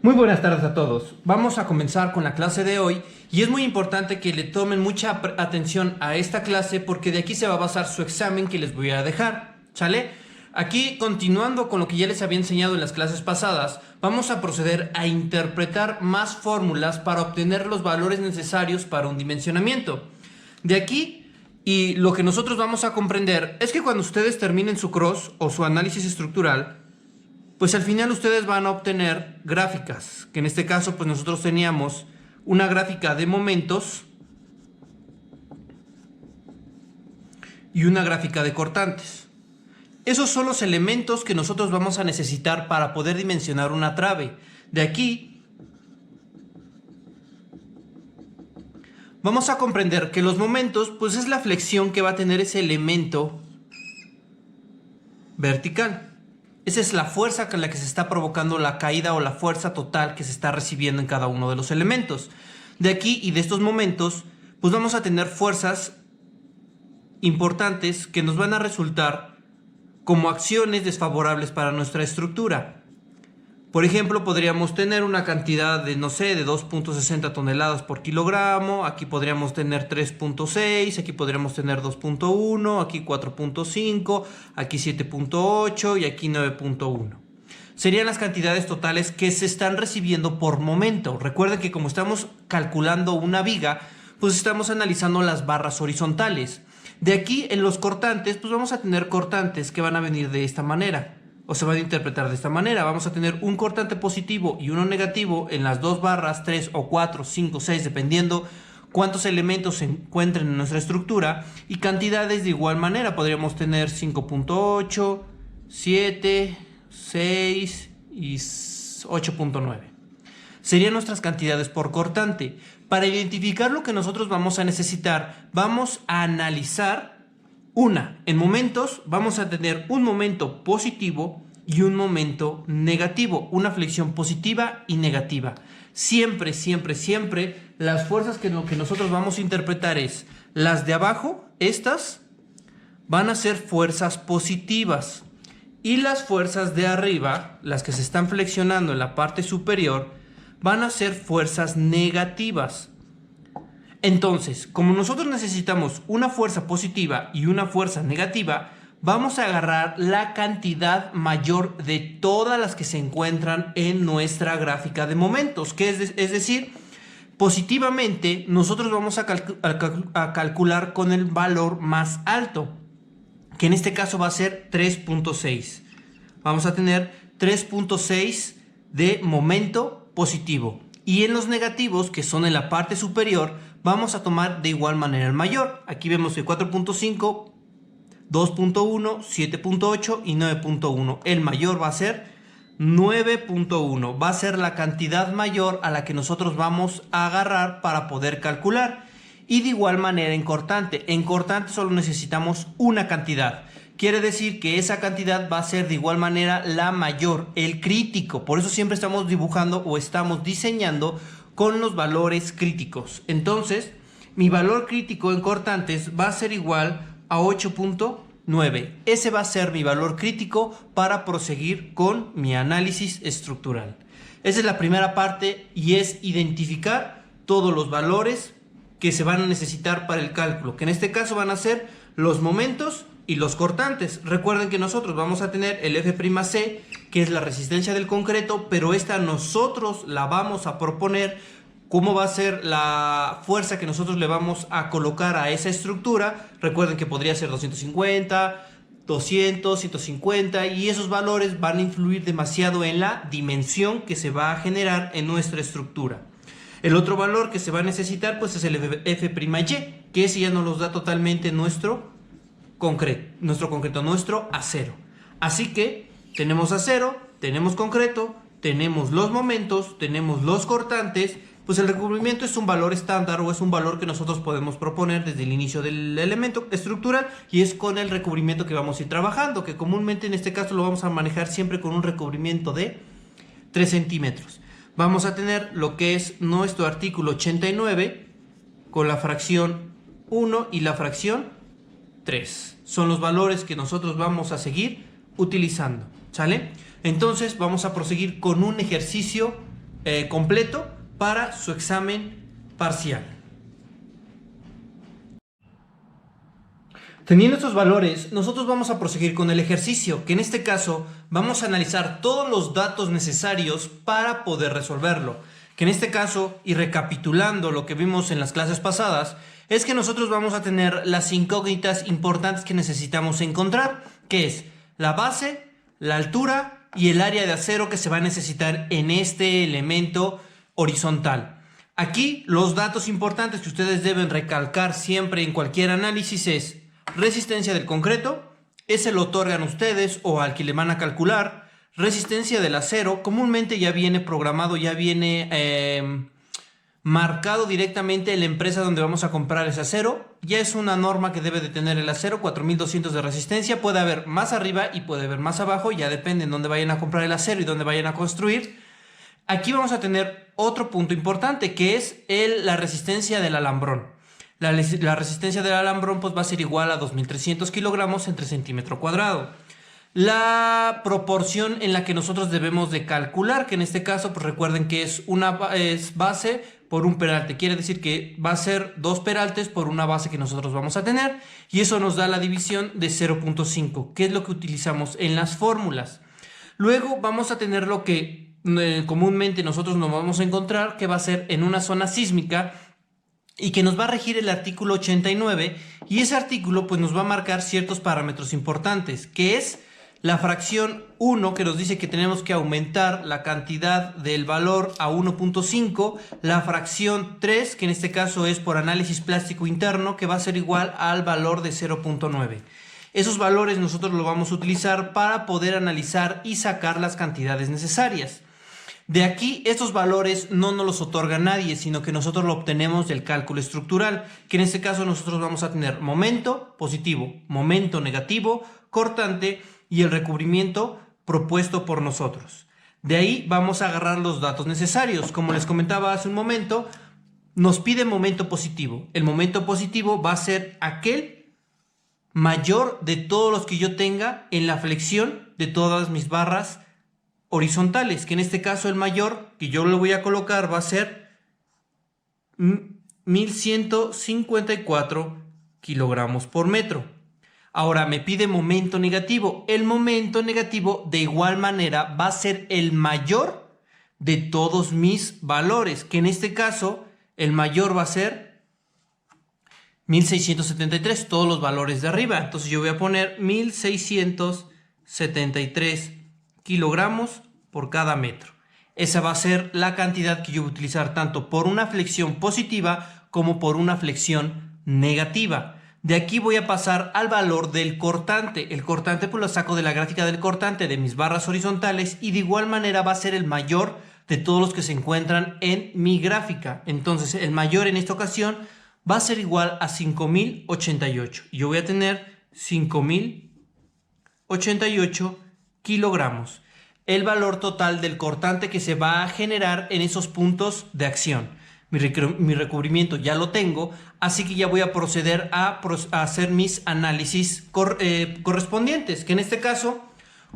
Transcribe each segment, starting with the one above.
Muy buenas tardes a todos. Vamos a comenzar con la clase de hoy y es muy importante que le tomen mucha atención a esta clase porque de aquí se va a basar su examen que les voy a dejar, ¿sale? Aquí, continuando con lo que ya les había enseñado en las clases pasadas, vamos a proceder a interpretar más fórmulas para obtener los valores necesarios para un dimensionamiento. De aquí, y lo que nosotros vamos a comprender es que cuando ustedes terminen su cross o su análisis estructural, pues al final ustedes van a obtener gráficas, que en este caso pues nosotros teníamos una gráfica de momentos y una gráfica de cortantes. Esos son los elementos que nosotros vamos a necesitar para poder dimensionar una trave. De aquí vamos a comprender que los momentos pues es la flexión que va a tener ese elemento vertical. Esa es la fuerza con la que se está provocando la caída o la fuerza total que se está recibiendo en cada uno de los elementos. De aquí y de estos momentos, pues vamos a tener fuerzas importantes que nos van a resultar como acciones desfavorables para nuestra estructura. Por ejemplo, podríamos tener una cantidad de, no sé, de 2.60 toneladas por kilogramo. Aquí podríamos tener 3.6, aquí podríamos tener 2.1, aquí 4.5, aquí 7.8 y aquí 9.1. Serían las cantidades totales que se están recibiendo por momento. Recuerden que como estamos calculando una viga, pues estamos analizando las barras horizontales. De aquí en los cortantes, pues vamos a tener cortantes que van a venir de esta manera. O se van a interpretar de esta manera. Vamos a tener un cortante positivo y uno negativo en las dos barras, 3 o 4, 5, 6, dependiendo cuántos elementos se encuentren en nuestra estructura. Y cantidades de igual manera. Podríamos tener 5.8, 7, 6 y 8.9. Serían nuestras cantidades por cortante. Para identificar lo que nosotros vamos a necesitar, vamos a analizar en momentos vamos a tener un momento positivo y un momento negativo, una flexión positiva y negativa. Siempre, siempre, siempre las fuerzas que nosotros vamos a interpretar es las de abajo, estas van a ser fuerzas positivas y las fuerzas de arriba, las que se están flexionando en la parte superior, van a ser fuerzas negativas. Entonces, como nosotros necesitamos una fuerza positiva y una fuerza negativa, vamos a agarrar la cantidad mayor de todas las que se encuentran en nuestra gráfica de momentos, que es decir, positivamente nosotros vamos a calcular con el valor más alto, que en este caso va a ser 3.6. Vamos a tener 3.6 de momento positivo. Y en los negativos, que son en la parte superior, vamos a tomar de igual manera el mayor. Aquí vemos que 4.5, 2.1, 7.8 y 9.1. El mayor va a ser 9.1. Va a ser la cantidad mayor a la que nosotros vamos a agarrar para poder calcular. Y de igual manera en cortante. En cortante solo necesitamos una cantidad. Quiere decir que esa cantidad va a ser de igual manera la mayor, el crítico. Por eso siempre estamos dibujando o estamos diseñando con los valores críticos. Entonces, mi valor crítico en cortantes va a ser igual a 8.9. Ese va a ser mi valor crítico para proseguir con mi análisis estructural. Esa es la primera parte y es identificar todos los valores que se van a necesitar para el cálculo, que en este caso van a ser los momentos y los cortantes. Recuerden que nosotros vamos a tener el F'C, que es la resistencia del concreto, pero esta nosotros la vamos a proponer cómo va a ser la fuerza que nosotros le vamos a colocar a esa estructura. Recuerden que podría ser 250, 200, 150 y esos valores van a influir demasiado en la dimensión que se va a generar en nuestra estructura. El otro valor que se va a necesitar pues es el F'Y, que ese ya nos los da totalmente nuestro acero. Así que tenemos acero, tenemos concreto, tenemos los momentos, tenemos los cortantes. Pues el recubrimiento es un valor estándar o es un valor que nosotros podemos proponer desde el inicio del elemento estructural y es con el recubrimiento que vamos a ir trabajando, que comúnmente en este caso lo vamos a manejar siempre con un recubrimiento de 3 centímetros. Vamos a tener lo que es nuestro artículo 89 con la fracción 1 y la fracción 3. Son los valores que nosotros vamos a seguir utilizando, ¿sale? Entonces vamos a proseguir con un ejercicio completo para su examen parcial. Teniendo estos valores, nosotros vamos a proseguir con el ejercicio, que en este caso vamos a analizar todos los datos necesarios para poder resolverlo. Que en este caso, y recapitulando lo que vimos en las clases pasadas, es que nosotros vamos a tener las incógnitas importantes que necesitamos encontrar, que es la base, la altura y el área de acero que se va a necesitar en este elemento horizontal. Aquí los datos importantes que ustedes deben recalcar siempre en cualquier análisis es resistencia del concreto, ese lo otorgan ustedes o al que le van a calcular. Resistencia del acero, comúnmente ya viene programado, ya viene marcado directamente en la empresa donde vamos a comprar ese acero. Ya es una norma que debe de tener el acero, 4200 de resistencia. Puede haber más arriba y puede haber más abajo, ya depende en dónde vayan a comprar el acero y dónde vayan a construir. Aquí vamos a tener otro punto importante, que es la resistencia del alambrón. La resistencia del alambrón pues va a ser igual a 2300 kilogramos entre centímetro cuadrado. La proporción en la que nosotros debemos de calcular, que en este caso pues recuerden que es base por un peralte. Quiere decir que va a ser 2 peraltes por una base que nosotros vamos a tener. Y eso nos da la división de 0.5, que es lo que utilizamos en las fórmulas. Luego vamos a tener lo que comúnmente nosotros nos vamos a encontrar, que va a ser en una zona sísmica, y que nos va a regir el artículo 89, y ese artículo pues nos va a marcar ciertos parámetros importantes, que es la fracción 1, que nos dice que tenemos que aumentar la cantidad del valor a 1.5, la fracción 3, que en este caso es por análisis plástico interno, que va a ser igual al valor de 0.9. Esos valores nosotros los vamos a utilizar para poder analizar y sacar las cantidades necesarias. De aquí, estos valores no nos los otorga nadie, sino que nosotros lo obtenemos del cálculo estructural, que en este caso nosotros vamos a tener momento positivo, momento negativo, cortante y el recubrimiento propuesto por nosotros. De ahí vamos a agarrar los datos necesarios. Como les comentaba hace un momento, nos pide momento positivo. El momento positivo va a ser aquel mayor de todos los que yo tenga en la flexión de todas mis barras horizontales, que en este caso el mayor que yo le voy a colocar va a ser 1154 kilogramos por metro. Ahora me pide momento negativo. El momento negativo de igual manera va a ser el mayor de todos mis valores, que en este caso el mayor va a ser 1673, todos los valores de arriba. Entonces yo voy a poner 1673 kilogramos por cada metro. Esa va a ser la cantidad que yo voy a utilizar tanto por una flexión positiva como por una flexión negativa. De aquí voy a pasar al valor del cortante. El cortante pues lo saco de la gráfica del cortante de mis barras horizontales, y de igual manera va a ser el mayor de todos los que se encuentran en mi gráfica. Entonces el mayor en esta ocasión va a ser igual a 5088. Yo voy a tener 5088 kilogramos. El valor total del cortante que se va a generar en esos puntos de acción. Mi recubrimiento ya lo tengo, así que ya voy a proceder a hacer mis análisis correspondientes, que en este caso,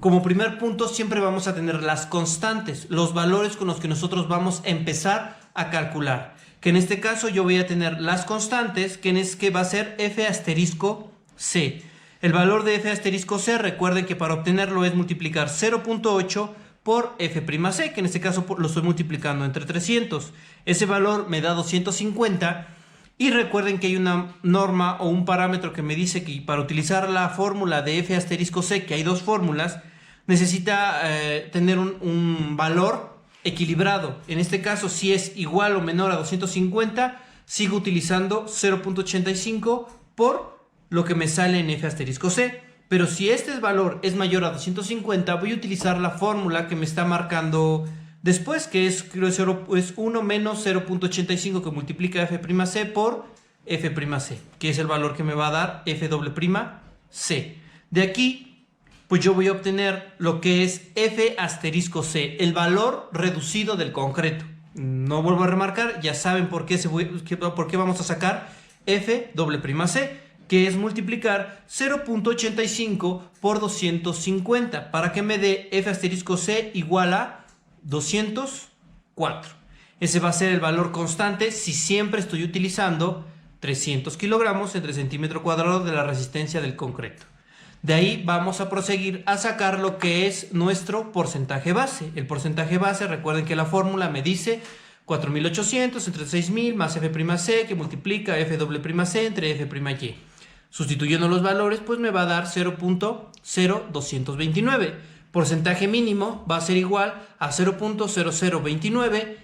como primer punto, siempre vamos a tener las constantes, los valores con los que nosotros vamos a empezar a calcular. Que en este caso yo voy a tener las constantes, que va a ser F asterisco C. El valor de F asterisco C, recuerden que para obtenerlo es multiplicar 0.8 por F'C, que en este caso lo estoy multiplicando entre 300. Ese valor me da 250, y recuerden que hay una norma o un parámetro que me dice que para utilizar la fórmula de F asterisco C, que hay dos fórmulas, necesita tener un valor equilibrado. En este caso, si es igual o menor a 250, sigo utilizando 0.85 por lo que me sale en F asterisco C. Pero si este valor es mayor a 250, voy a utilizar la fórmula que me está marcando después, que es 1 menos 0.85, que multiplica F'C por F'C, que es el valor que me va a dar F'C. De aquí, pues yo voy a obtener lo que es F asterisco C, el valor reducido del concreto. No vuelvo a remarcar, ya saben por qué vamos a sacar F'C, que es multiplicar 0.85 por 250, para que me dé F asterisco C igual a 200 4. Ese va a ser el valor constante si siempre estoy utilizando 300 kilogramos entre centímetro cuadrado de la resistencia del concreto. De ahí vamos a proseguir a sacar lo que es nuestro porcentaje base. El porcentaje base, recuerden que la fórmula me dice 4.800 entre 6.000 más F'C que multiplica F'C entre F'Y. Sustituyendo los valores, pues me va a dar 0.0229. Porcentaje mínimo va a ser igual a 0.0029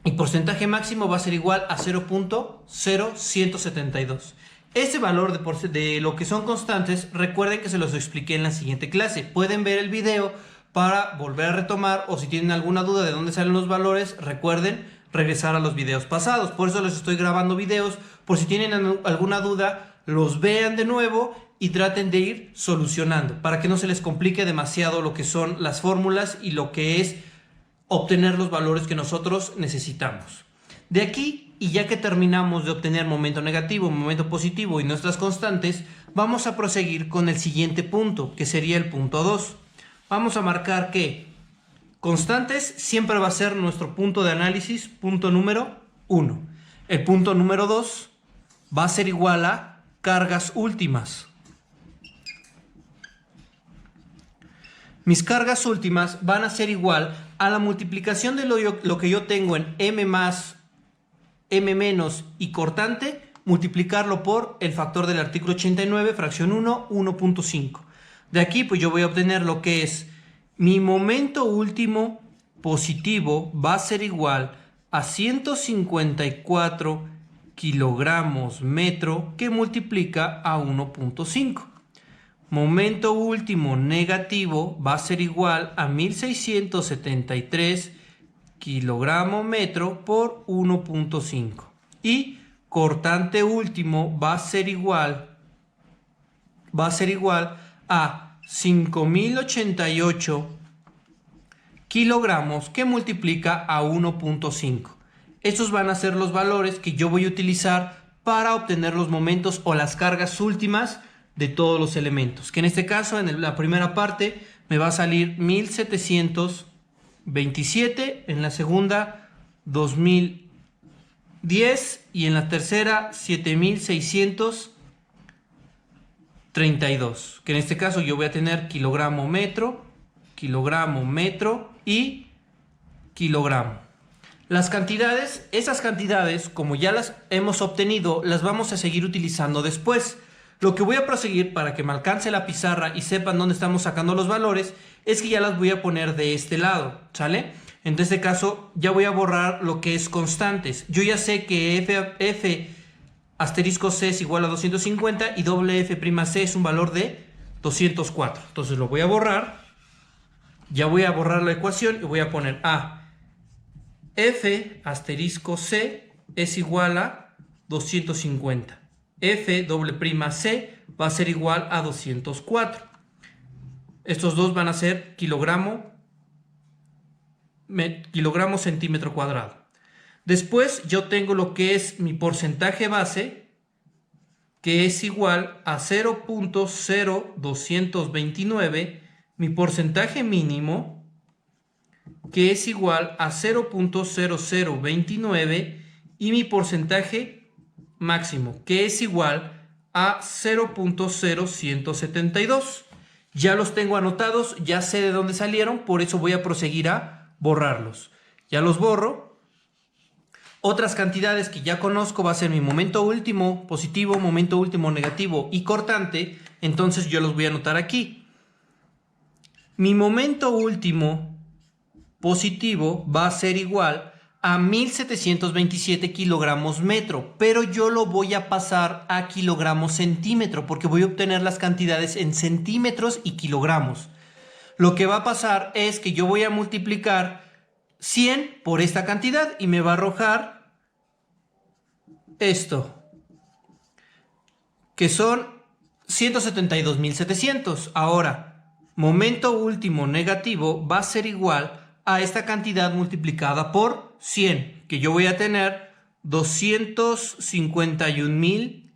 y porcentaje máximo va a ser igual a 0.0172. Ese valor de lo que son constantes, recuerden que se los expliqué en la siguiente clase. Pueden ver el video para volver a retomar, o si tienen alguna duda de dónde salen los valores, recuerden regresar a los videos pasados. Por eso les estoy grabando videos, por si tienen alguna duda, los vean de nuevo y traten de ir solucionando, para que no se les complique demasiado lo que son las fórmulas y lo que es obtener los valores que nosotros necesitamos. De aquí, y ya que terminamos de obtener momento negativo, momento positivo y nuestras constantes, vamos a proseguir con el siguiente punto, que sería el punto 2. Vamos a marcar que constantes siempre va a ser nuestro punto de análisis, punto número 1. El punto número 2 va a ser igual a cargas últimas. Mis cargas últimas van a ser igual a la multiplicación de lo que yo tengo en M más, M menos y cortante, multiplicarlo por el factor del artículo 89, fracción 1, 1.5. De aquí pues yo voy a obtener lo que es mi momento último positivo va a ser igual a 154 kilogramos metro que multiplica a 1.5. Momento último negativo va a ser igual a 1673 kilogramo metro por 1.5. Y cortante último va a ser igual a 5088 kilogramos que multiplica a 1.5. Estos van a ser los valores que yo voy a utilizar para obtener los momentos o las cargas últimas de todos los elementos, que en este caso en la primera parte me va a salir 1727, en la segunda 2010 y en la tercera 7632, que en este caso yo voy a tener kilogramo metro y kilogramo. Las cantidades, esas cantidades, como ya las hemos obtenido, las vamos a seguir utilizando después. Lo que voy a proseguir para que me alcance la pizarra y sepan dónde estamos sacando los valores es que ya las voy a poner de este lado, ¿sale? En este caso ya voy a borrar lo que es constantes. Yo ya sé que F asterisco C es igual a 250 y doble F'C es un valor de 204. Entonces lo voy a borrar. Ya voy a borrar la ecuación y voy a poner A. F asterisco C es igual a 250. F doble prima C va a ser igual a 204. Estos dos van a ser kilogramo centímetro cuadrado. Después yo tengo lo que es mi porcentaje base, que es igual a 0.0229, mi porcentaje mínimo, que es igual a 0.0029, y mi porcentaje máximo, que es igual a 0.0172. Ya los tengo anotados, ya sé de dónde salieron, por eso voy a proseguir a borrarlos. Ya los borro. Otras cantidades que ya conozco va a ser mi momento último positivo, momento último negativo y cortante, entonces yo los voy a anotar aquí. Mi momento último positivo va a ser igual a 1727 kilogramos metro, pero yo lo voy a pasar a kilogramos centímetro porque voy a obtener las cantidades en centímetros y kilogramos. Lo que va a pasar es que yo voy a multiplicar 100 por esta cantidad y me va a arrojar esto, que son 172.700. Ahora, momento último negativo va a ser igual a esta cantidad multiplicada por 100, que yo voy a tener 251.000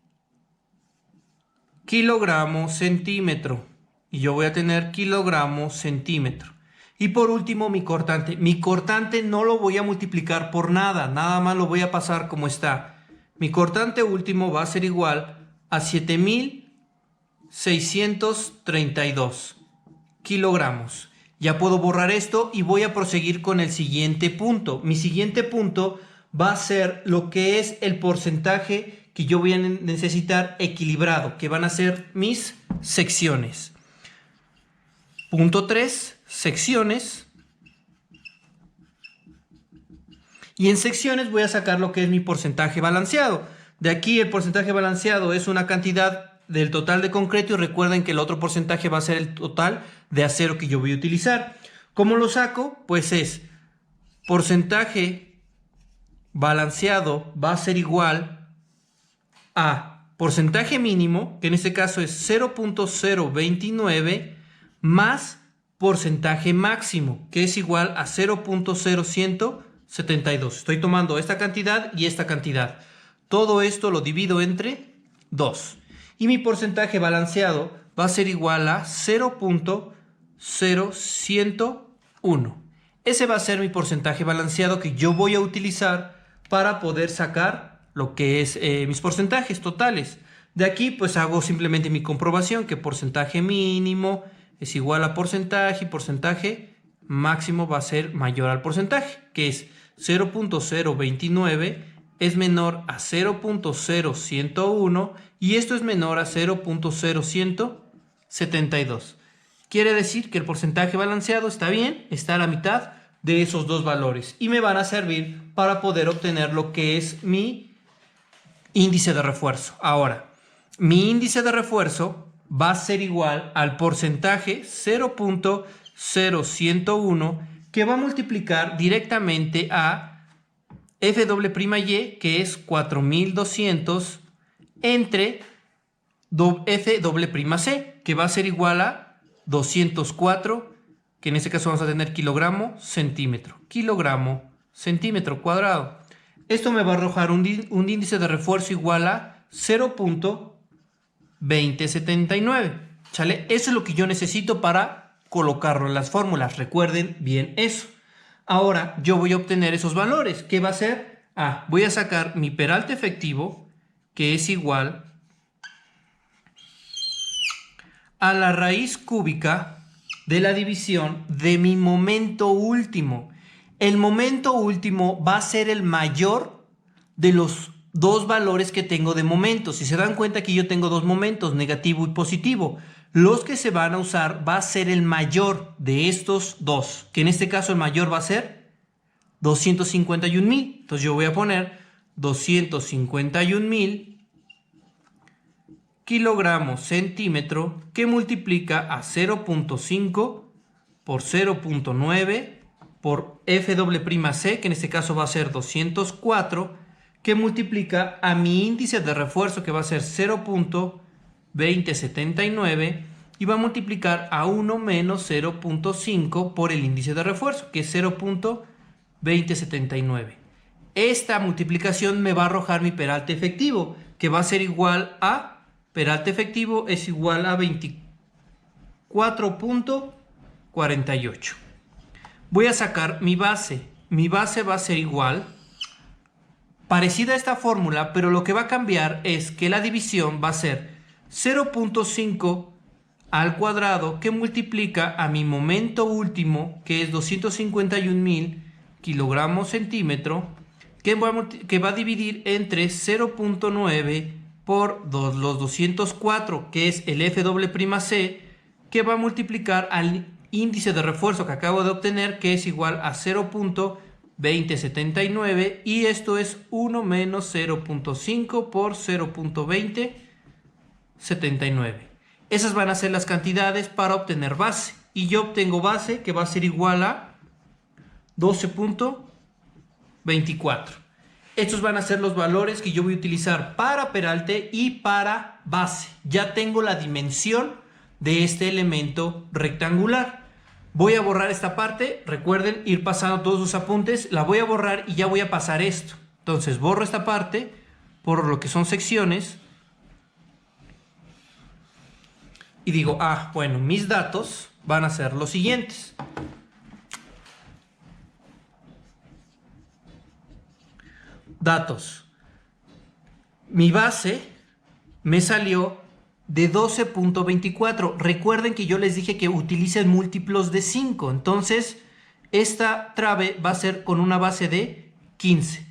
kilogramos centímetro, y yo voy a tener kilogramos centímetro. Y por último, mi cortante. Mi cortante no lo voy a multiplicar por nada, nada más lo voy a pasar como está. Mi cortante último va a ser igual a 7.632 kilogramos. Ya puedo borrar esto y voy a proseguir con el siguiente punto. Mi siguiente punto va a ser lo que es el porcentaje que yo voy a necesitar equilibrado, que van a ser mis secciones. Punto 3, secciones. Y en secciones voy a sacar lo que es mi porcentaje balanceado. De aquí el porcentaje balanceado es una cantidad del total de concreto y recuerden que el otro porcentaje va a ser el total de acero que yo voy a utilizar. ¿Cómo lo saco? Pues es porcentaje balanceado va a ser igual a porcentaje mínimo, que en este caso es 0.029 más porcentaje máximo, que es igual a 0.0172. Estoy tomando esta cantidad y esta cantidad. Todo esto lo divido entre 2. Y mi porcentaje balanceado va a ser igual a 0.0101. Ese va a ser mi porcentaje balanceado que yo voy a utilizar para poder sacar lo que es mis porcentajes totales. De aquí pues hago simplemente mi comprobación que porcentaje mínimo es igual a porcentaje y porcentaje máximo va a ser mayor al porcentaje, que es 0.029 es menor a 0.0101 y esto es menor a 0.0172. Quiere decir que el porcentaje balanceado está bien, está a la mitad de esos dos valores y me van a servir para poder obtener lo que es mi índice de refuerzo. Ahora, mi índice de refuerzo va a ser igual al porcentaje 0.0101 que va a multiplicar directamente a F'Y, que es 4200 entre F'C, que va a ser igual a 204, que en este caso vamos a tener kilogramo centímetro cuadrado. Esto me va a arrojar un índice de refuerzo igual a 0.2079. ¿Sale? Eso es lo que yo necesito para colocarlo en las fórmulas. Recuerden bien eso. Ahora yo voy a obtener esos valores. ¿Qué va a ser? Voy a sacar mi peralte efectivo, que es igual a la raíz cúbica de la división de mi momento último. El momento último va a ser el mayor de los dos valores que tengo de momento. Si se dan cuenta que yo tengo dos momentos, negativo y positivo. Los que se van a usar va a ser el mayor de estos dos, que en este caso el mayor va a ser 251.000. Entonces yo voy a poner 251.000 kilogramos centímetro que multiplica a 0.5 por 0.9 por F'C, que en este caso va a ser 204, que multiplica a mi índice de refuerzo, que va a ser 0.2079, y va a multiplicar a 1 menos 0.5 por el índice de refuerzo, que es 0.2079. Esta multiplicación me va a arrojar mi peralte efectivo, que va a ser igual a, peralte efectivo es igual a 24.48. Voy a sacar mi base. Mi base va a ser igual, parecida a esta fórmula, pero lo que va a cambiar es que la división va a ser 0.5 al cuadrado, que multiplica a mi momento último, que es 251.000 kilogramos centímetro, que va a dividir entre 0.9 por los 204, que es el F'C, que va a multiplicar al índice de refuerzo que acabo de obtener, que es igual a 0.2079, y esto es 1 menos 0.5 por 0.2079. Esas van a ser las cantidades para obtener base, y yo obtengo base que va a ser igual a 12.24. Estos van a ser los valores que yo voy a utilizar para peralte y para base. Ya tengo la dimensión de este elemento rectangular. Voy a borrar esta parte. Recuerden ir pasando todos sus apuntes. La voy a borrar y ya voy a pasar esto. Entonces borro esta parte por lo que son secciones. Y digo, bueno, mis datos van a ser los siguientes. Datos. Mi base me salió de 12.24. Recuerden que yo les dije que utilicen múltiplos de 5. Entonces, esta trave va a ser con una base de 15.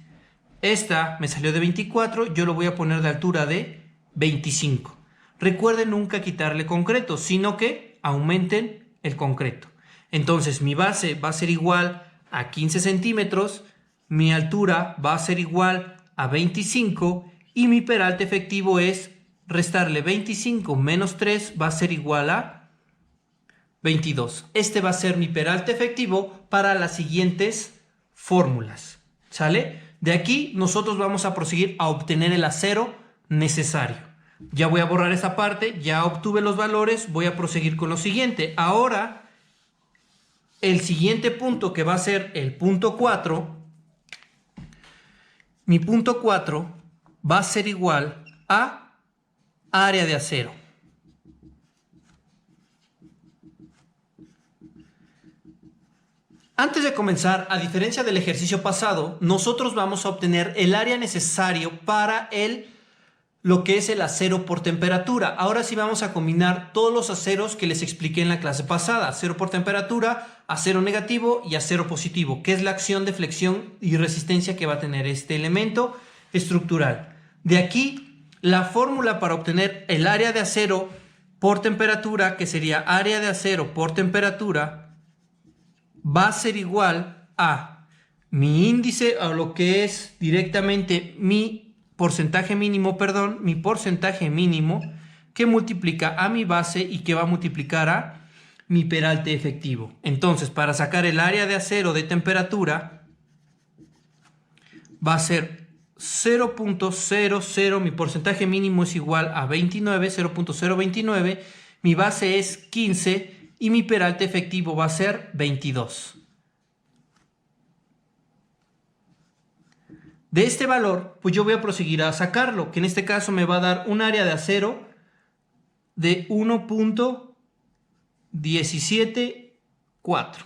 Esta me salió de 24. Yo lo voy a poner de altura de 25. Recuerden nunca quitarle concreto, sino que aumenten el concreto. Entonces, mi base va a ser igual a 15 centímetros. Mi altura va a ser igual a 25. Y mi peralte efectivo es restarle 25 menos 3 va a ser igual a 22. Este va a ser mi peralte efectivo para las siguientes fórmulas. ¿Sale? De aquí nosotros vamos a proseguir a obtener el acero necesario. Ya voy a borrar esa parte, ya obtuve los valores, voy a proseguir con lo siguiente. Ahora, el siguiente punto que va a ser el punto 4, mi punto 4 va a ser igual a área de acero. Antes de comenzar, a diferencia del ejercicio pasado, nosotros vamos a obtener el área necesario para lo que es el acero por temperatura. Ahora sí vamos a combinar todos los aceros que les expliqué en la clase pasada. Acero por temperatura, acero negativo y acero positivo, que es la acción de flexión y resistencia que va a tener este elemento estructural. De aquí, la fórmula para obtener el área de acero por temperatura, que sería área de acero por temperatura, va a ser igual a mi índice, a lo que es directamente mi porcentaje mínimo, que multiplica a mi base y que va a multiplicar a mi peralte efectivo. Entonces, para sacar el área de acero de temperatura, va a ser 0.00, mi porcentaje mínimo es igual a 29, 0.029, mi base es 15 y mi peralte efectivo va a ser 22. De este valor, pues yo voy a proseguir a sacarlo, que en este caso me va a dar un área de acero de 1.174.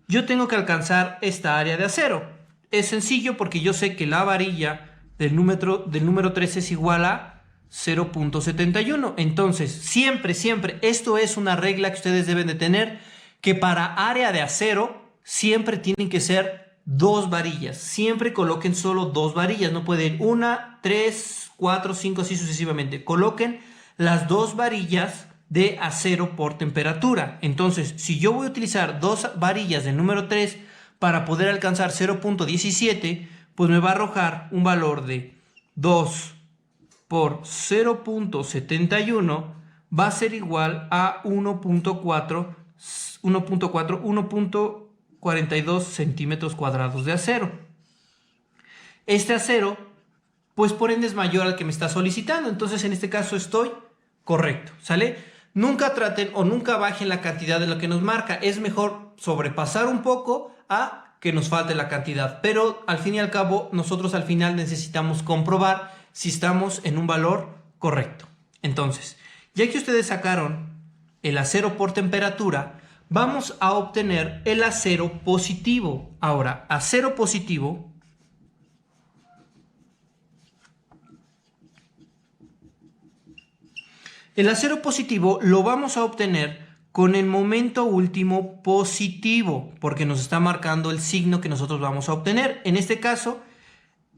Yo tengo que alcanzar esta área de acero. Es sencillo porque yo sé que la varilla del número 3 es igual a 0.71. Entonces, siempre, esto es una regla que ustedes deben de tener, que para área de acero siempre tienen que ser 2 varillas. Siempre coloquen solo 2 varillas. No pueden 1, 3, 4, 5, así sucesivamente. Coloquen las 2 varillas de acero por temperatura. Entonces, si yo voy a utilizar 2 varillas del número 3 para poder alcanzar 0.17, pues me va a arrojar un valor de 2 por 0.71 va a ser igual a 1.42 centímetros cuadrados de acero. Este acero, pues por ende es mayor al que me está solicitando. Entonces en este caso estoy correcto, ¿sale? Nunca traten o nunca bajen la cantidad de lo que nos marca. Es mejor sobrepasar un poco a que nos falte la cantidad. Pero al fin y al cabo, nosotros al final necesitamos comprobar si estamos en un valor correcto. Entonces, ya que ustedes sacaron el acero por temperatura, vamos a obtener el acero positivo. Ahora, acero positivo el acero positivo lo vamos a obtener con el momento último positivo, porque nos está marcando el signo que nosotros vamos a obtener. En este caso,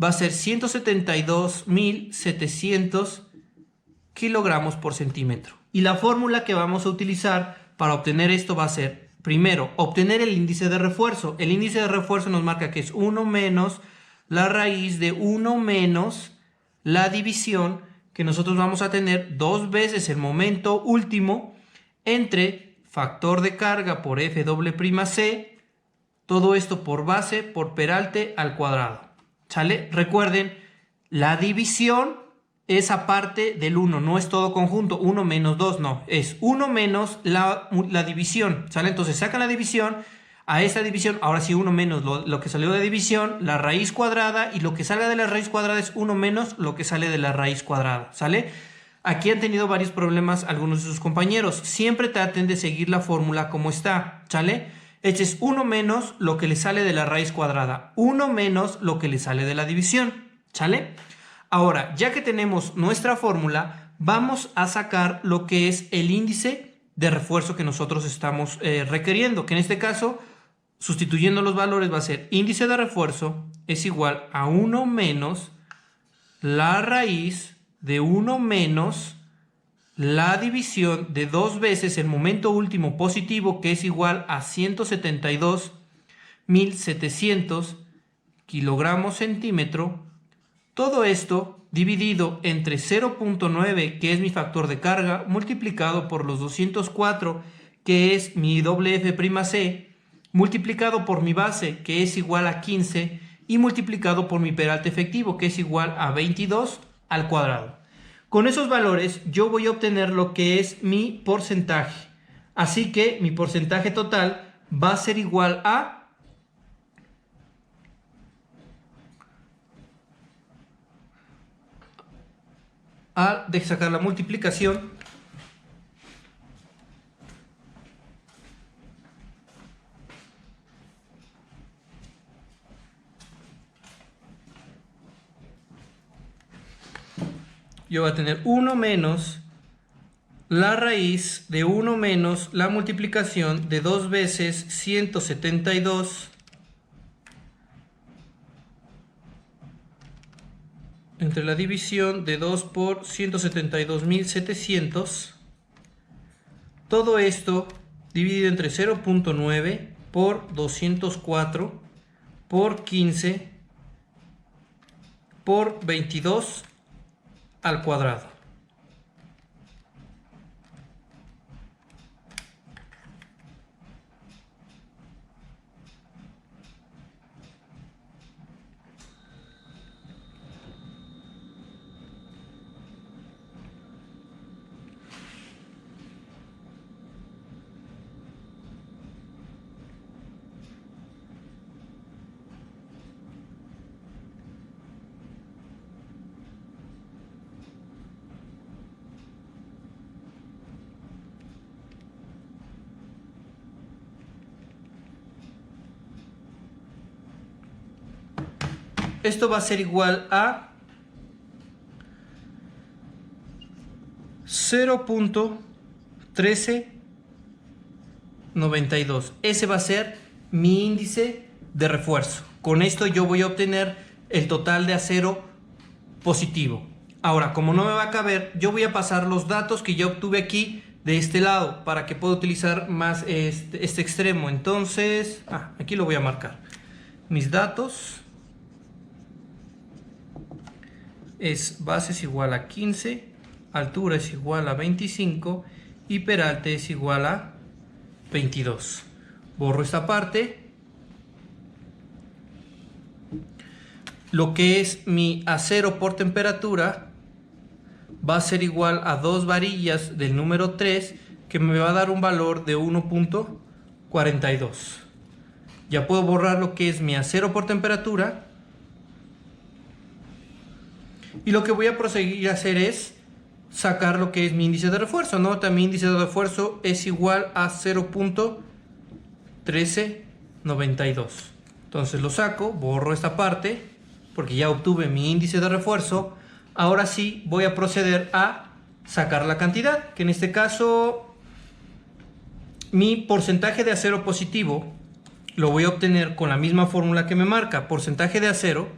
va a ser 172.700 kilogramos por centímetro. Y la fórmula que vamos a utilizar para obtener esto va a ser, primero, obtener el índice de refuerzo. El índice de refuerzo nos marca que es 1 menos la raíz de 1 menos la división, que nosotros vamos a tener 2 veces el momento último entre factor de carga por F'C, todo esto por base por peralte al cuadrado. ¿Sale? Recuerden, la división es aparte del 1, no es todo conjunto, 1 menos 2, no, es 1 menos la división, ¿sale? Entonces sacan la división, a esta división, ahora sí 1 menos lo que salió de división, la raíz cuadrada, y lo que salga de la raíz cuadrada es 1 menos lo que sale de la raíz cuadrada, ¿sale? Aquí han tenido varios problemas algunos de sus compañeros, siempre traten de seguir la fórmula como está, ¿sale? Este es 1 menos lo que le sale de la raíz cuadrada, 1 menos lo que le sale de la división, ¿sale? Ahora, ya que tenemos nuestra fórmula, vamos a sacar lo que es el índice de refuerzo que nosotros estamos requiriendo, que en este caso, sustituyendo los valores, va a ser índice de refuerzo es igual a 1 menos la raíz de 1 menos la división de 2 veces el momento último positivo, que es igual a 172.700 kilogramos centímetro. Todo esto dividido entre 0.9, que es mi factor de carga, multiplicado por los 204, que es mi WF', multiplicado por mi base, que es igual a 15, y multiplicado por mi peralte efectivo, que es igual a 22 al cuadrado. Con esos valores yo voy a obtener lo que es mi porcentaje. Así que mi porcentaje total va a ser igual a de sacar la multiplicación, yo voy a tener 1 menos la raíz de 1 menos la multiplicación de 2 veces 172 entre la división de 2 por 172.700. Todo esto dividido entre 0.9 por 204 por 15 por 22 al cuadrado. Esto va a ser igual a 0.1392. Ese va a ser mi índice de refuerzo. Con esto yo voy a obtener el total de acero positivo. Ahora, como no me va a caber, yo voy a pasar los datos que yo obtuve aquí de este lado para que pueda utilizar más este extremo. Entonces, aquí lo voy a marcar. Mis datos es base es igual a 15, altura es igual a 25 y peralte es igual a 22. Borro esta parte. Lo que es mi acero por temperatura va a ser igual a 2 varillas del número 3, que me va a dar un valor de 1.42. Ya puedo borrar lo que es mi acero por temperatura. Y lo que voy a proseguir a hacer es sacar lo que es mi índice de refuerzo. Nota, mi índice de refuerzo es igual a 0.1392. Entonces lo saco, borro esta parte, porque ya obtuve mi índice de refuerzo. Ahora sí voy a proceder a sacar la cantidad, que en este caso mi porcentaje de acero positivo lo voy a obtener con la misma fórmula que me marca. Porcentaje de acero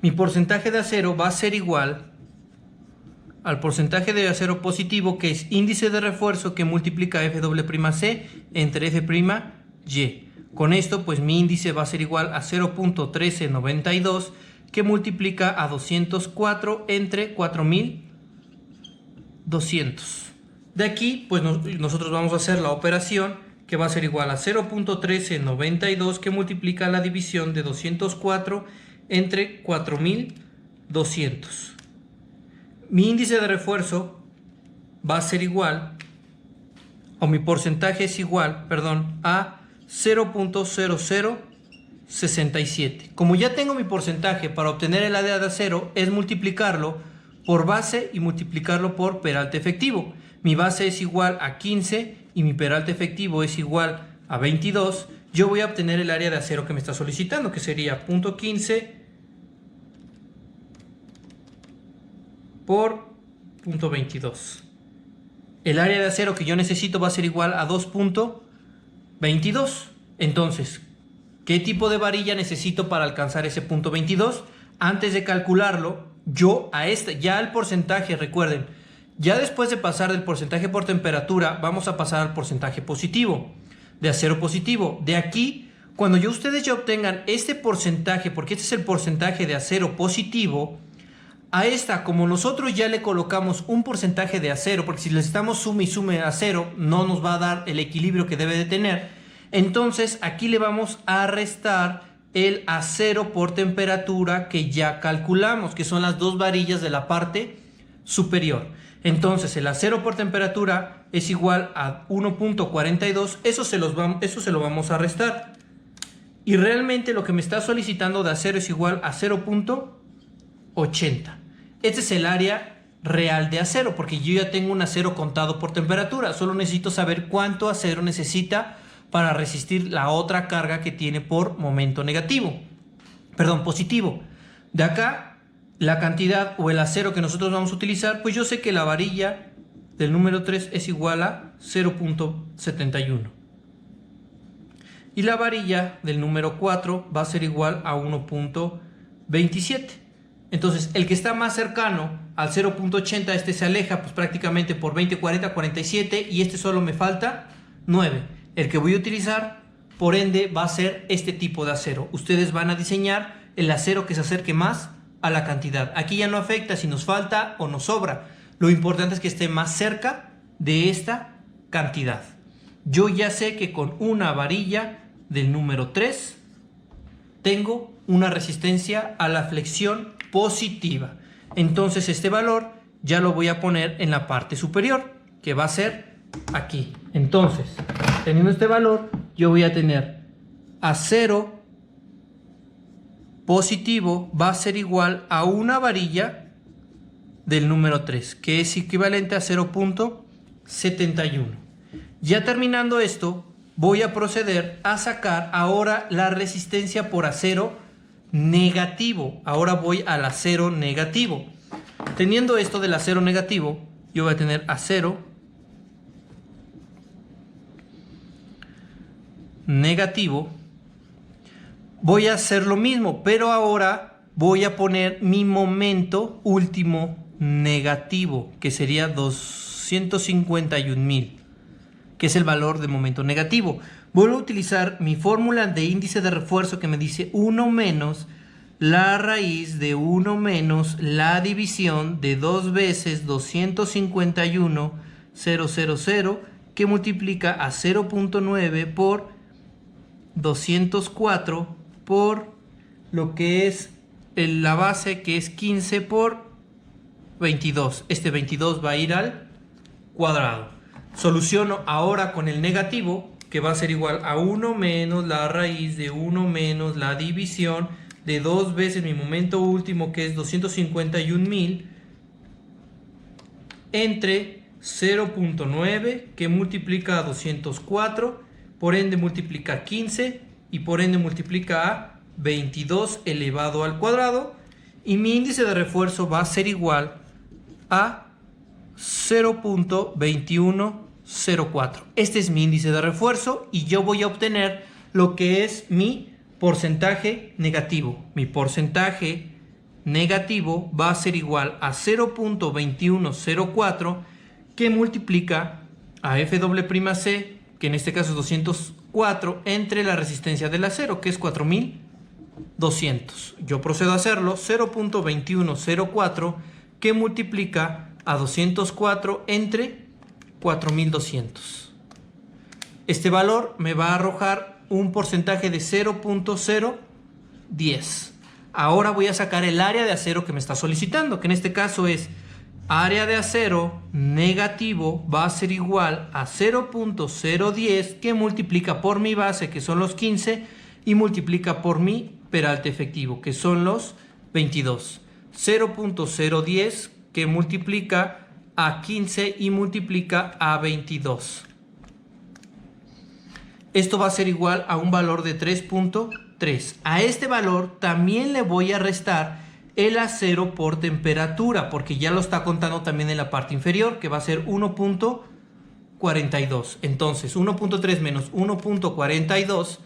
mi porcentaje de acero va a ser igual al porcentaje de acero positivo, que es índice de refuerzo que multiplica F'C entre F'Y. Con esto, pues mi índice va a ser igual a 0.1392, que multiplica a 204 entre 4.200. De aquí, pues nosotros vamos a hacer la operación que va a ser igual a 0.1392, que multiplica la división de 204 entre 4.200. Mi índice de refuerzo va a ser igual, o mi porcentaje es igual, perdón, a 0.00 67. Como ya tengo mi porcentaje, para obtener el área de acero es multiplicarlo por base y multiplicarlo por peralte efectivo. Mi base es igual a 15 y mi peralte efectivo es igual a 22. Yo voy a obtener el área de acero que me está solicitando, que sería 0.15 por 0.22. El área de acero que yo necesito va a ser igual a 2.22. Entonces, ¿qué tipo de varilla necesito para alcanzar ese punto 22? Antes de calcularlo, yo a ya el porcentaje, recuerden, ya después de pasar del porcentaje por temperatura, vamos a pasar al porcentaje positivo, de acero positivo. De aquí, cuando ustedes ya obtengan este porcentaje, porque este es el porcentaje de acero positivo, a esta, como nosotros ya le colocamos un porcentaje de acero, porque si le estamos sume y sume acero, no nos va a dar el equilibrio que debe de tener. Entonces aquí le vamos a restar el acero por temperatura que ya calculamos, que son las dos varillas de la parte superior. Entonces el acero por temperatura es igual a 1.42, eso se lo vamos a restar. Y realmente lo que me está solicitando de acero es igual a 0.80. Este es el área real de acero, porque yo ya tengo un acero contado por temperatura. Solo necesito saber cuánto acero necesita para resistir la otra carga que tiene por momento positivo. De acá, la cantidad o el acero que nosotros vamos a utilizar, pues yo sé que la varilla del número 3 es igual a 0.71. Y la varilla del número 4 va a ser igual a 1.27. Entonces, el que está más cercano al 0.80, este se aleja pues prácticamente por 20, 40, 47 y este solo me falta 9. El que voy a utilizar, por ende, va a ser este tipo de acero. Ustedes van a diseñar el acero que se acerque más a la cantidad. Aquí ya no afecta si nos falta o nos sobra. Lo importante es que esté más cerca de esta cantidad. Yo ya sé que con una varilla del número 3 tengo una resistencia a la flexión positiva. Entonces este valor ya lo voy a poner en la parte superior, que va a ser aquí. Entonces, teniendo este valor, yo voy a tener acero positivo va a ser igual a una varilla del número 3, que es equivalente a 0.71. Ya terminando esto, voy a proceder a sacar ahora la resistencia por acero negativo. Ahora voy al acero negativo. Teniendo esto del acero negativo, yo voy a tener acero negativo. Voy a hacer lo mismo, pero ahora voy a poner mi momento último negativo, que sería 251.000, que es el valor de momento negativo. Vuelvo a utilizar mi fórmula de índice de refuerzo que me dice 1 menos la raíz de 1 menos la división de 2 veces 251.000, que multiplica a 0.9 por 204 por lo que es la base, que es 15 por 22. Este 22 va a ir al cuadrado. Soluciono ahora con el negativo, que va a ser igual a 1 menos la raíz de 1 menos la división de 2 veces mi momento último, que es 251.000, entre 0.9, que multiplica a 204, por ende multiplica 15 y por ende multiplica a 22 elevado al cuadrado, y mi índice de refuerzo va a ser igual a 0.2104. Este es mi índice de refuerzo y yo voy a obtener lo que es mi porcentaje negativo. Mi porcentaje negativo va a ser igual a 0.2104, que multiplica a F'C, que en este caso es 204, entre la resistencia del acero, que es 4.200. Yo procedo a hacerlo. 0.2104, que multiplica a 204 entre 4.200. Este valor me va a arrojar un porcentaje de 0.010. Ahora voy a sacar el área de acero que me está solicitando, que en este caso es área de acero negativo, va a ser igual a 0.010, que multiplica por mi base, que son los 15, y multiplica por mi peralte efectivo, que son los 22. 0.010 que multiplica a 15 y multiplica a 22. Esto va a ser igual a un valor de 3.3. A este valor también le voy a restar el acero por temperatura, porque ya lo está contando también en la parte inferior, que va a ser 1.42. Entonces 1.3 menos 1.42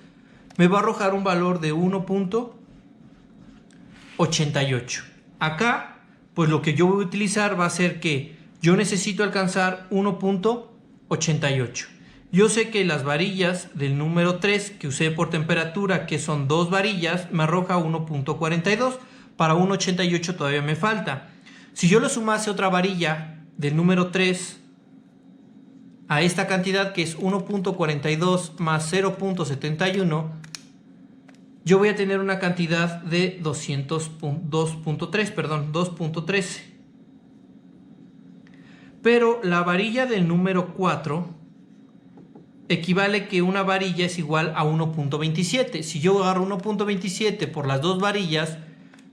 me va a arrojar un valor de 1.88. Acá, pues lo que yo voy a utilizar va a ser que yo necesito alcanzar 1.88. Yo sé que las varillas del número 3 que usé por temperatura, que son 2 varillas, me arroja 1.42. Para 1.88 todavía me falta. Si yo le sumase otra varilla del número 3 a esta cantidad, que es 1.42 más 0.71, yo voy a tener una cantidad de 2.13. Pero la varilla del número 4 equivale que una varilla es igual a 1.27. Si yo agarro 1.27 por las dos varillas,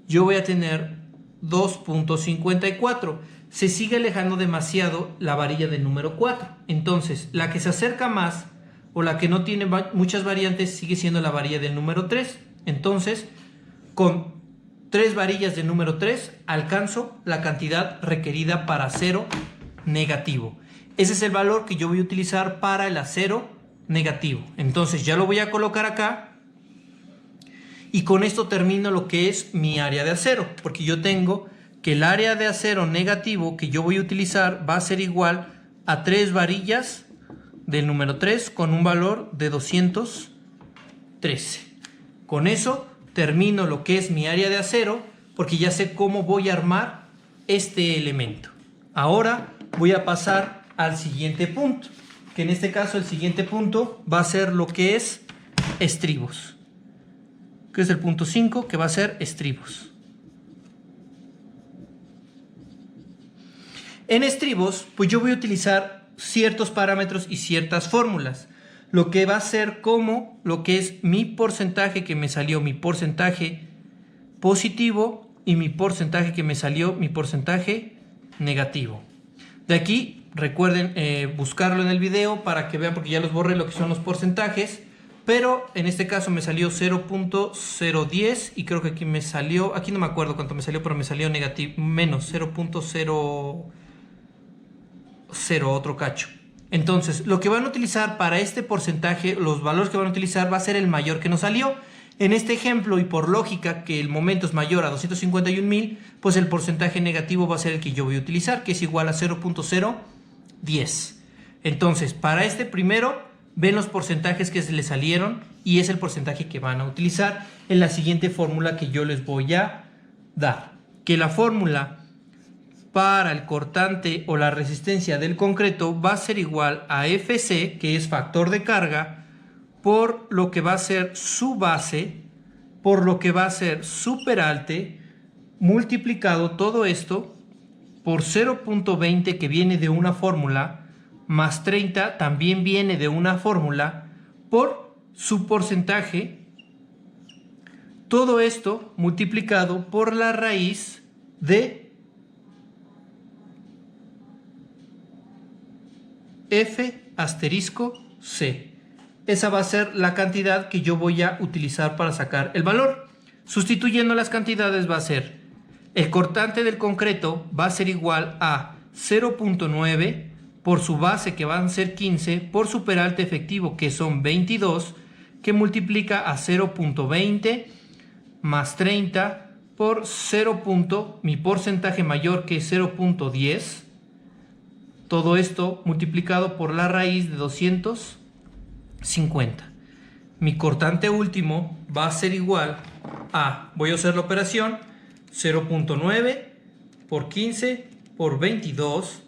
yo voy a tener 2.54. Se sigue alejando demasiado la varilla del número 4. Entonces, la que se acerca más o la que no tiene muchas variantes sigue siendo la varilla del número 3. Entonces, con 3 varillas del número 3 alcanzo la cantidad requerida para acero negativo. Ese es el valor que yo voy a utilizar para el acero negativo. Entonces ya lo voy a colocar acá. Y con esto termino lo que es mi área de acero. Porque yo tengo que el área de acero negativo que yo voy a utilizar va a ser igual a 3 varillas del número 3 con un valor de 213. Con eso termino lo que es mi área de acero, porque ya sé cómo voy a armar este elemento. Ahora voy a pasar al siguiente punto, que en este caso el siguiente punto va a ser lo que es estribos, que es el punto 5, que va a ser estribos. En estribos, pues yo voy a utilizar ciertos parámetros y ciertas fórmulas, lo que va a ser como lo que es mi porcentaje que me salió, mi porcentaje positivo, y mi porcentaje que me salió, mi porcentaje negativo. De aquí, recuerden buscarlo en el video para que vean, porque ya los borré lo que son los porcentajes, pero en este caso me salió 0.010 y creo que aquí me salió, aquí no me acuerdo cuánto me salió, pero me salió negativo, menos 0.00 otro cacho. Entonces, lo que van a utilizar para este porcentaje, los valores que van a utilizar va a ser el mayor que nos salió. En este ejemplo, y por lógica que el momento es mayor a 251.000, pues el porcentaje negativo va a ser el que yo voy a utilizar, que es igual a 0.010. Entonces, para este primero, ven los porcentajes que se les salieron y es el porcentaje que van a utilizar en la siguiente fórmula que yo les voy a dar. Que la fórmula para el cortante o la resistencia del concreto va a ser igual a FC, que es factor de carga, por lo que va a ser su base, por lo que va a ser su peralte, multiplicado todo esto por 0.20 que viene de una fórmula, más 30 también viene de una fórmula, por su porcentaje, todo esto multiplicado por la raíz de F asterisco C. Esa va a ser la cantidad que yo voy a utilizar para sacar el valor. Sustituyendo las cantidades va a ser el cortante del concreto va a ser igual a 0.9 por su base, que van a ser 15, por su peralte efectivo, que son 22, que multiplica a 0.20 más 30 por 0. Mi porcentaje mayor, que es 0.10. Todo esto multiplicado por la raíz de 250. Mi cortante último va a ser igual a, voy a hacer la operación, 0.9 por 15 por 22.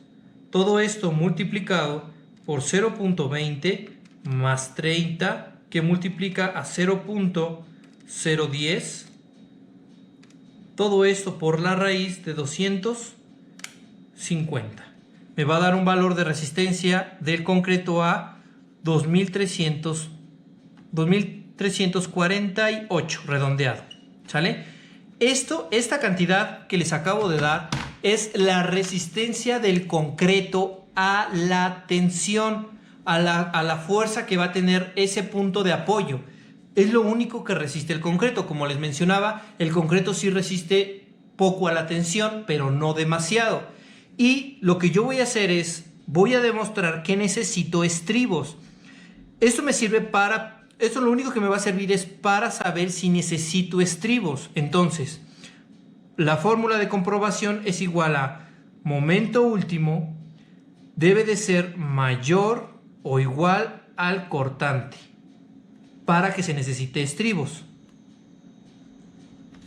Todo esto multiplicado por 0.20 más 30, que multiplica a 0.010. Todo esto por la raíz de 250. Me va a dar un valor de resistencia del concreto a 2300 2348, redondeado, ¿sale? Esta cantidad que les acabo de dar es la resistencia del concreto a la tensión, a la fuerza que va a tener ese punto de apoyo. Es lo único que resiste el concreto. Como les mencionaba, el concreto sí resiste poco a la tensión, pero no demasiado. Y lo que yo voy a hacer es, voy a demostrar que necesito estribos. Esto lo único que me va a servir es para saber si necesito estribos. Entonces, la fórmula de comprobación es igual a momento último debe de ser mayor o igual al cortante para que se necesite estribos.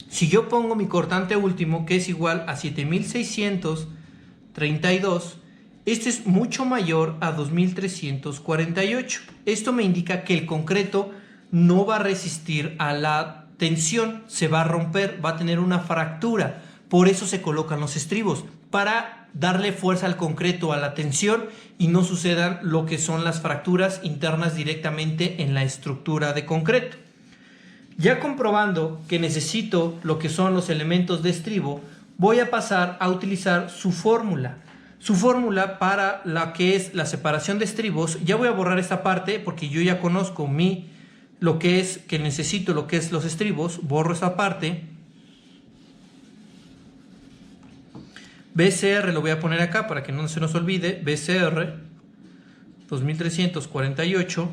Si yo pongo mi cortante último, que es igual a 7632, este es mucho mayor a 2348. Esto me indica que el concreto no va a resistir a la tensión, se va a romper, va a tener una fractura. Por eso se colocan los estribos, para darle fuerza al concreto, a la tensión, y no sucedan lo que son las fracturas internas directamente en la estructura de concreto. Ya comprobando que necesito lo que son los elementos de estribo, voy a pasar a utilizar su fórmula. Su fórmula para la que es la separación de estribos. Ya voy a borrar esta parte porque yo ya conozco lo que es que necesito, lo que es los estribos. Borro esta parte. BCR lo voy a poner acá para que no se nos olvide. BCR 2348.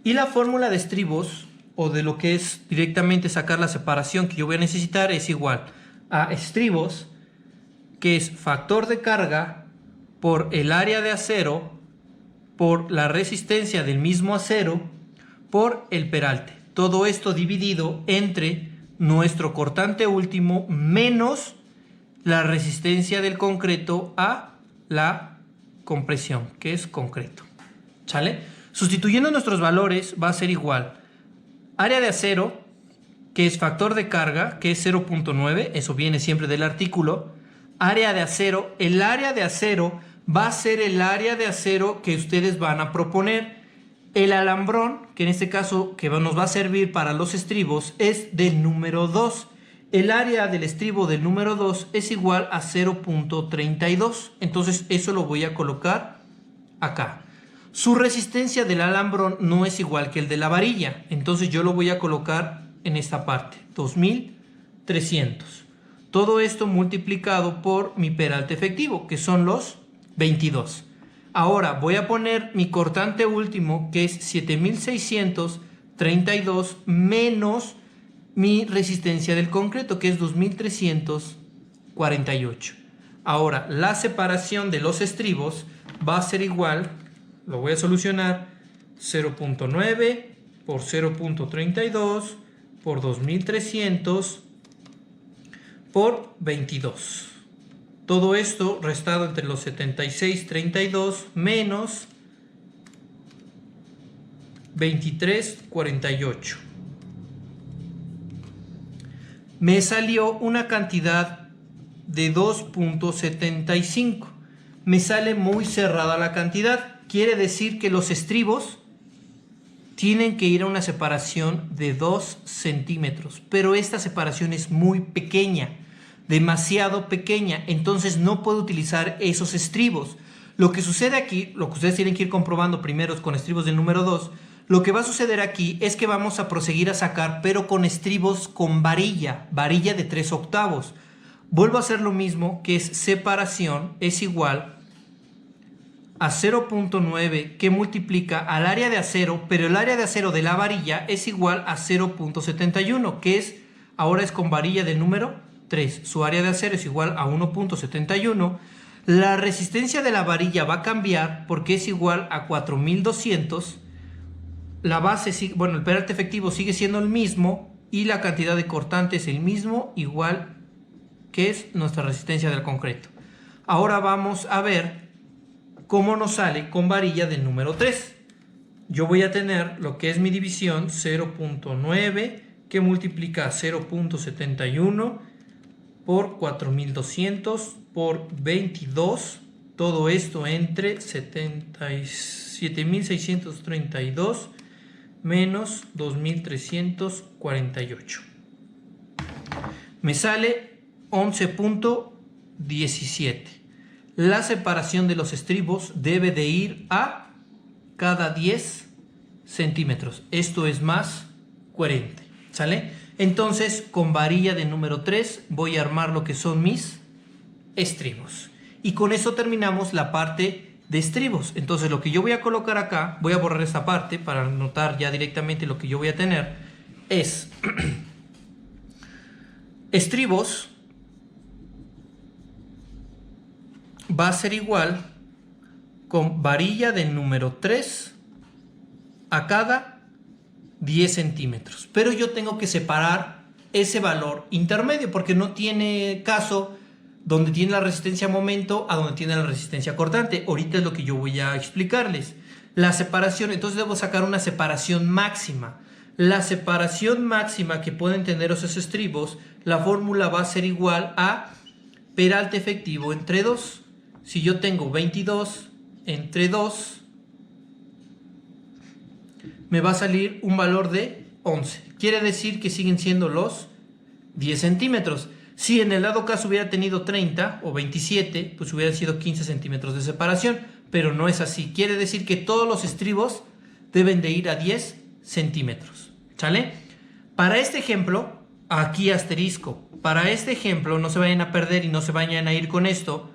Y la fórmula de estribos, o de lo que es directamente sacar la separación que yo voy a necesitar, es igual a estribos, que es factor de carga por el área de acero, por la resistencia del mismo acero, por el peralte. Todo esto dividido entre nuestro cortante último menos la resistencia del concreto a la compresión, que es concreto. ¿Sale? Sustituyendo nuestros valores va a ser igual área de acero, que es factor de carga, que es 0.9, eso viene siempre del artículo. Área de acero, el área de acero va a ser el área de acero que ustedes van a proponer. El alambrón, que en este caso que nos va a servir para los estribos, es del número 2. El área del estribo del número 2 es igual a 0.32. Entonces eso lo voy a colocar acá. Su resistencia del alambrón no es igual que el de la varilla. Entonces yo lo voy a colocar en esta parte. 2300. Todo esto multiplicado por mi peralte efectivo, que son los 22. Ahora voy a poner mi cortante último, que es 7632 menos mi resistencia del concreto, que es 2348. Ahora la separación de los estribos va a ser igual, lo voy a solucionar, 0.9 por 0.32 por 2300 por 22. Todo esto restado entre los 7632 menos 2348. Me salió una cantidad de 2.75. Me sale muy cerrada la cantidad. Quiere decir que los estribos tienen que ir a una separación de 2 centímetros. Pero esta separación es muy pequeña, demasiado pequeña. Entonces no puedo utilizar esos estribos. Lo que sucede aquí, lo que ustedes tienen que ir comprobando primero con estribos del número 2, lo que va a suceder aquí es que vamos a proseguir a sacar, pero con estribos con varilla de 3 octavos. Vuelvo a hacer lo mismo, que es separación es igual a 0.9 que multiplica al área de acero, pero el área de acero de la varilla es igual a 0.71, que ahora es con varilla del número 3. Su área de acero es igual a 1.71. La resistencia de la varilla va a cambiar porque es igual a 4200. La base, el peralte efectivo sigue siendo el mismo y la cantidad de cortante es el mismo, igual que es nuestra resistencia del concreto. Ahora vamos a ver cómo nos sale con varilla del número 3. Yo voy a tener lo que es mi división 0.9 que multiplica 0.71 por 4200 por 22 todo esto entre 77.632 menos 2.348. Me sale 11.17. La separación de los estribos debe de ir a cada 10 centímetros. Esto es más coherente, ¿sale? Entonces, con varilla de número 3 voy a armar lo que son mis estribos. Y con eso terminamos la parte de estribos. Entonces, lo que yo voy a colocar acá, voy a borrar esta parte para anotar ya directamente lo que yo voy a tener, es estribos va a ser igual con varilla del número 3 a cada 10 centímetros. Pero yo tengo que separar ese valor intermedio porque no tiene caso donde tiene la resistencia a momento a donde tiene la resistencia cortante. Ahorita es lo que yo voy a explicarles. La separación, entonces debo sacar una separación máxima. La separación máxima que pueden tener esos estribos, la fórmula va a ser igual a peralte efectivo entre 2. Si yo tengo 22 entre 2, me va a salir un valor de 11. Quiere decir que siguen siendo los 10 centímetros. Si en el dado caso hubiera tenido 30 o 27, pues hubieran sido 15 centímetros de separación. Pero no es así. Quiere decir que todos los estribos deben de ir a 10 centímetros. ¿Sale? Para este ejemplo, aquí asterisco. Para este ejemplo, no se vayan a perder y no se vayan a ir con esto.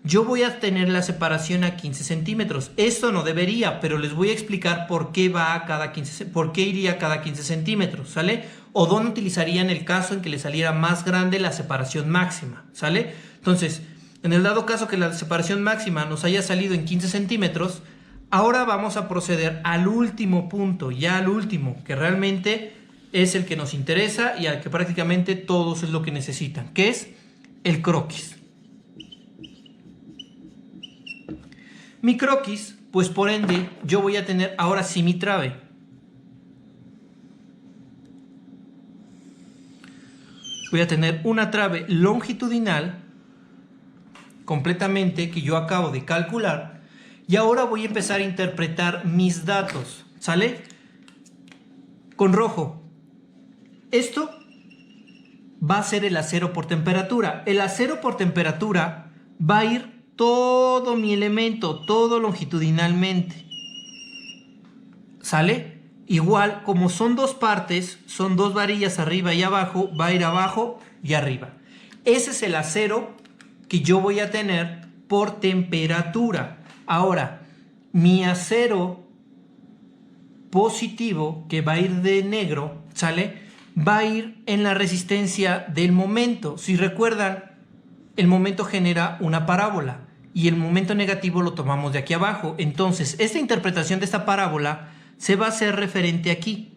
Yo voy a tener la separación a 15 centímetros. Esto no debería, pero les voy a explicar por qué va a cada 15, por qué iría a cada 15 centímetros, ¿sale? O dónde utilizaría en el caso en que le saliera más grande la separación máxima, ¿sale? Entonces, en el dado caso que la separación máxima nos haya salido en 15 centímetros, ahora vamos a proceder al último punto, ya al último, que realmente es el que nos interesa y al que prácticamente todos es lo que necesitan, que es el croquis. Mi croquis, pues por ende, yo voy a tener ahora sí mi trave. Voy a tener una trave longitudinal completamente que yo acabo de calcular y ahora voy a empezar a interpretar mis datos, ¿sale? Con rojo. Esto va a ser el acero por temperatura. El acero por temperatura va a ir todo mi elemento, todo longitudinalmente, ¿sale? Igual, como son dos partes, son dos varillas arriba y abajo, va a ir abajo y arriba. Ese es el acero que yo voy a tener por temperatura. Ahora, mi acero positivo, que va a ir de negro, ¿sale? Va a ir en la resistencia del momento. Si recuerdan, el momento genera una parábola y el momento negativo lo tomamos de aquí abajo. Entonces, esta interpretación de esta parábola se va a hacer referente aquí,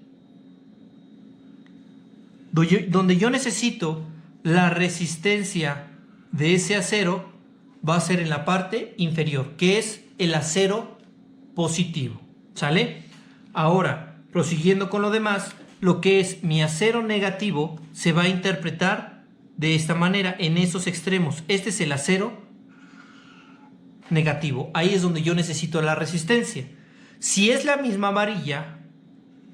donde yo necesito la resistencia de ese acero, va a ser en la parte inferior, que es el acero positivo, ¿sale? Ahora, prosiguiendo con lo demás, lo que es mi acero negativo se va a interpretar de esta manera, en esos extremos. Este es el acero negativo, ahí es donde yo necesito la resistencia. Si es la misma varilla,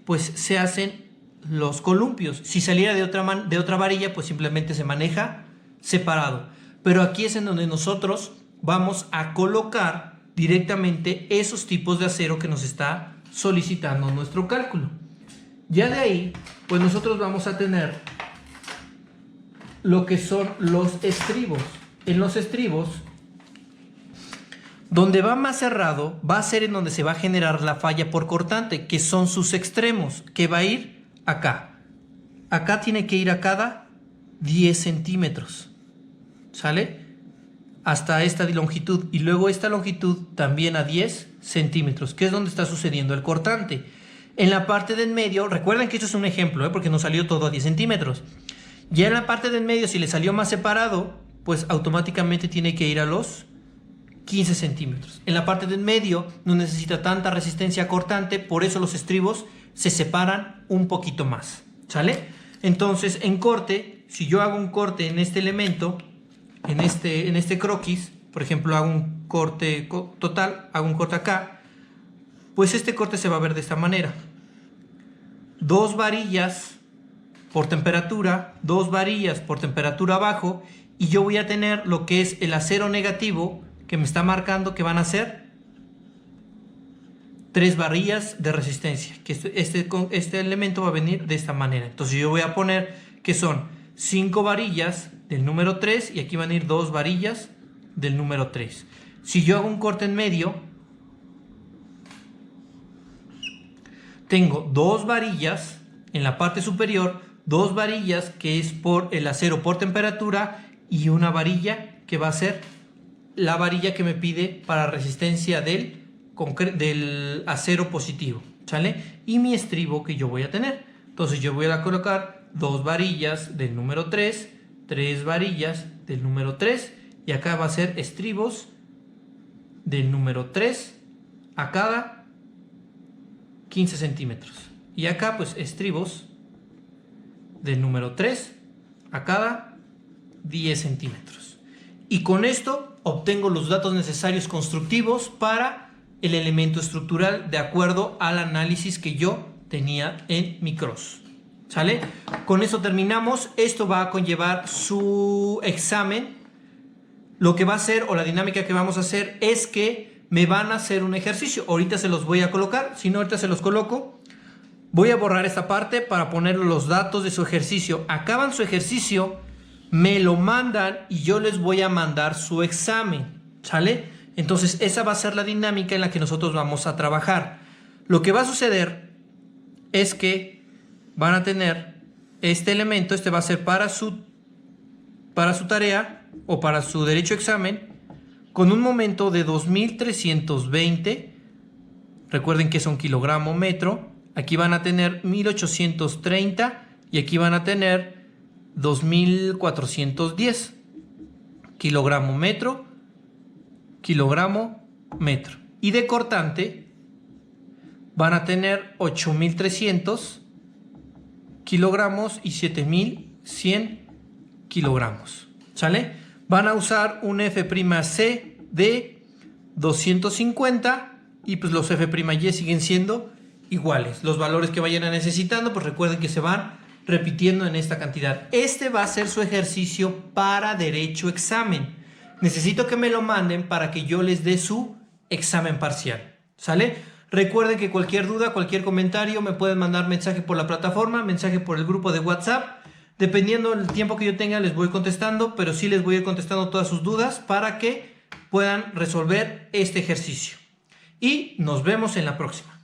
pues se hacen los columpios. Si saliera de otra varilla, pues simplemente se maneja separado. Pero aquí es en donde nosotros vamos a colocar directamente esos tipos de acero que nos está solicitando nuestro cálculo. Ya de ahí, pues nosotros vamos a tener lo que son los estribos. En los estribos, donde va más cerrado, va a ser en donde se va a generar la falla por cortante, que son sus extremos, que va a ir acá. Acá tiene que ir a cada 10 centímetros, ¿sale? Hasta esta longitud, y luego esta longitud también a 10 centímetros, que es donde está sucediendo el cortante. En la parte del medio, recuerden que esto es un ejemplo, porque no salió todo a 10 centímetros. Ya en la parte del medio, si le salió más separado, pues automáticamente tiene que ir a los 15 centímetros. En la parte del medio no necesita tanta resistencia cortante, por eso los estribos se separan un poquito más, ¿sale? Entonces, en corte, si yo hago un corte en este elemento, en este croquis, por ejemplo, hago un corte total, hago un corte acá, pues este corte se va a ver de esta manera. 2 varillas por temperatura, 2 varillas por temperatura abajo, y yo voy a tener lo que es el acero negativo que me está marcando que van a ser 3 varillas de resistencia, que este elemento va a venir de esta manera. Entonces yo voy a poner que son 5 varillas del número 3 y aquí van a ir 2 varillas del número 3. Si yo hago un corte en medio, tengo 2 varillas en la parte superior, 2 varillas que es por el acero por temperatura y una varilla que va a ser la varilla que me pide para resistencia del acero positivo, ¿sale? Y mi estribo que yo voy a tener. Entonces yo voy a colocar 2 varillas del número 3, 3 varillas del número 3 y acá va a ser estribos del número 3 a cada 15 centímetros. Y acá pues estribos del número 3 a cada 10 centímetros. Y con esto obtengo los datos necesarios constructivos para el elemento estructural de acuerdo al análisis que yo tenía en mi cross. ¿Sale? Con eso terminamos. Esto va a conllevar su examen. Lo que va a hacer o la dinámica que vamos a hacer es que me van a hacer un ejercicio. Ahorita se los voy a colocar. Si no, ahorita se los coloco. Voy a borrar esta parte para poner los datos de su ejercicio. Acaban su ejercicio, me lo mandan y yo les voy a mandar su examen. ¿Sale? Entonces esa va a ser la dinámica en la que nosotros vamos a trabajar. Lo que va a suceder es que van a tener este elemento, este va a ser para su tarea o para su derecho a examen, con un momento de 2320. Recuerden que es un kilogramo metro. Aquí van a tener 1830 y aquí van a tener 2410. Kilogramo metro, kilogramo metro. Y de cortante van a tener 8300 kilogramos y 7100 kilogramos. ¿Sale? Van a usar un F'C de 250 y pues los F'Y siguen siendo iguales. Los valores que vayan necesitando, pues recuerden que se van repitiendo en esta cantidad. Este va a ser su ejercicio para derecho examen. Necesito que me lo manden para que yo les dé su examen parcial. ¿Sale? Recuerden que cualquier duda, cualquier comentario, me pueden mandar mensaje por la plataforma, mensaje por el grupo de WhatsApp. Dependiendo del tiempo que yo tenga, les voy contestando, pero sí les voy a ir contestando todas sus dudas para que puedan resolver este ejercicio. Y nos vemos en la próxima.